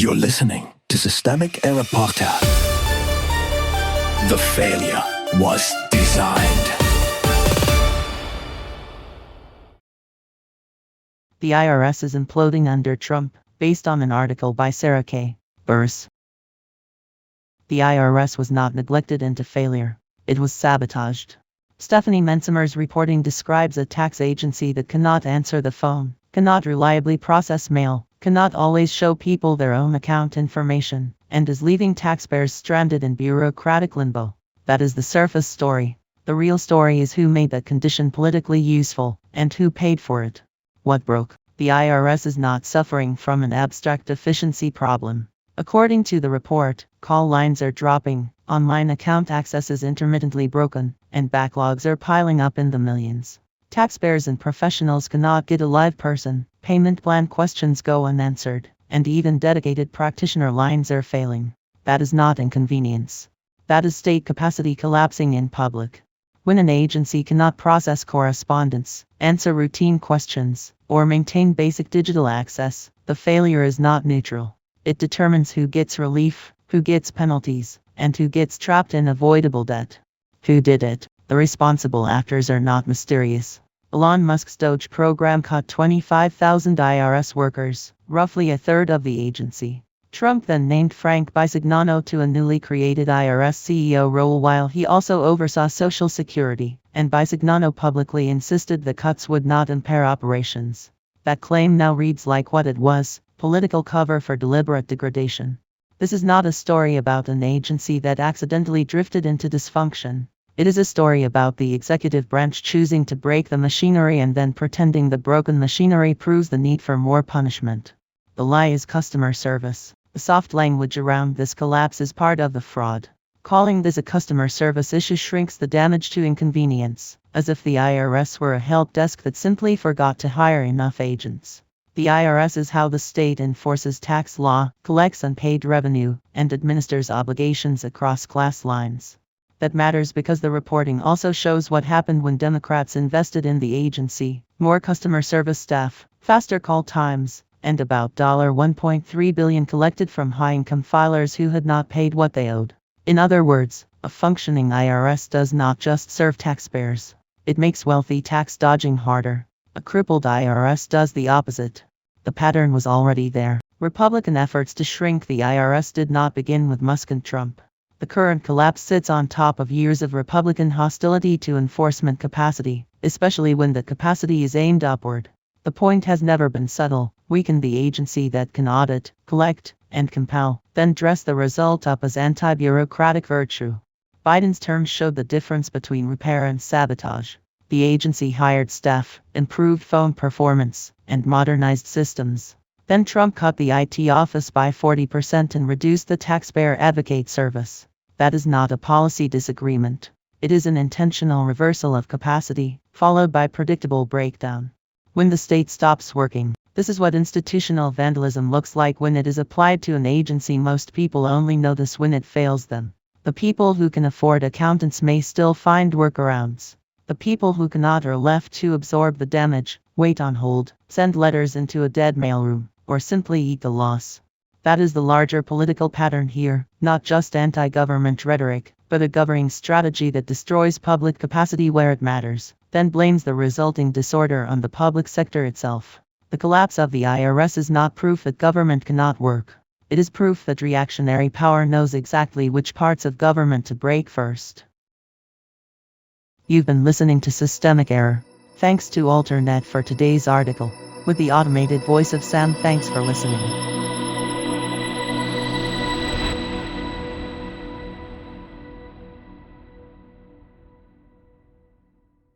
You're listening to Systemic Error Podcast. The failure was designed. The IRS is imploding under Trump, based on an article by Sarah K. Burse. The IRS was not neglected into failure. It was sabotaged. Stephanie Mencimer's reporting describes a tax agency that cannot answer the phone, cannot reliably process mail, cannot always show people their own account information, and is leaving taxpayers stranded in bureaucratic limbo. That is the surface story. The real story is who made that condition politically useful, and who paid for it. What broke? The IRS is not suffering from an abstract efficiency problem. According to the report, call lines are dropping, online account access is intermittently broken, and backlogs are piling up in the millions. Taxpayers and professionals cannot get a live person, payment plan questions go unanswered, and even dedicated practitioner lines are failing. That is not inconvenience. That is state capacity collapsing in public. When an agency cannot process correspondence, answer routine questions, or maintain basic digital access, the failure is not neutral. It determines who gets relief, who gets penalties, and who gets trapped in avoidable debt. Who did it? The responsible actors are not mysterious. Elon Musk's Doge program cut 25,000 IRS workers, roughly a third of the agency. Trump then named Frank Bisignano to a newly created IRS CEO role while he also oversaw Social Security, and Bisignano publicly insisted the cuts would not impair operations. That claim now reads like what it was, political cover for deliberate degradation. This is not a story about an agency that accidentally drifted into dysfunction. It is a story about the executive branch choosing to break the machinery and then pretending the broken machinery proves the need for more punishment. The lie is customer service. The soft language around this collapse is part of the fraud. Calling this a customer service issue shrinks the damage to inconvenience, as if the IRS were a help desk that simply forgot to hire enough agents. The IRS is how the state enforces tax law, collects unpaid revenue, and administers obligations across class lines. That matters because the reporting also shows what happened when Democrats invested in the agency: more customer service staff, faster call times, and about $1.3 billion collected from high-income filers who had not paid what they owed. In other words, a functioning IRS does not just serve taxpayers. It makes wealthy tax dodging harder. A crippled IRS does the opposite. The pattern was already there. Republican efforts to shrink the IRS did not begin with Musk and Trump. The current collapse sits on top of years of Republican hostility to enforcement capacity, especially when the capacity is aimed upward. The point has never been subtle: weaken the agency that can audit, collect, and compel, then dress the result up as anti-bureaucratic virtue. Biden's terms showed the difference between repair and sabotage. The agency hired staff, improved phone performance, and modernized systems. Then Trump cut the IT office by 40% and reduced the taxpayer advocate service. That is not a policy disagreement. It is an intentional reversal of capacity, followed by predictable breakdown. When the state stops working, this is what institutional vandalism looks like when it is applied to an agency. Most people only notice when it fails them. The people who can afford accountants may still find workarounds. The people who cannot are left to absorb the damage, wait on hold, send letters into a dead mailroom, or simply eat the loss. That is the larger political pattern here, not just anti-government rhetoric, but a governing strategy that destroys public capacity where it matters, then blames the resulting disorder on the public sector itself. The collapse of the IRS is not proof that government cannot work. It is proof that reactionary power knows exactly which parts of government to break first. You've been listening to Systemic Error. Thanks to Alternet for today's article. With the automated voice of Sam, thanks for listening.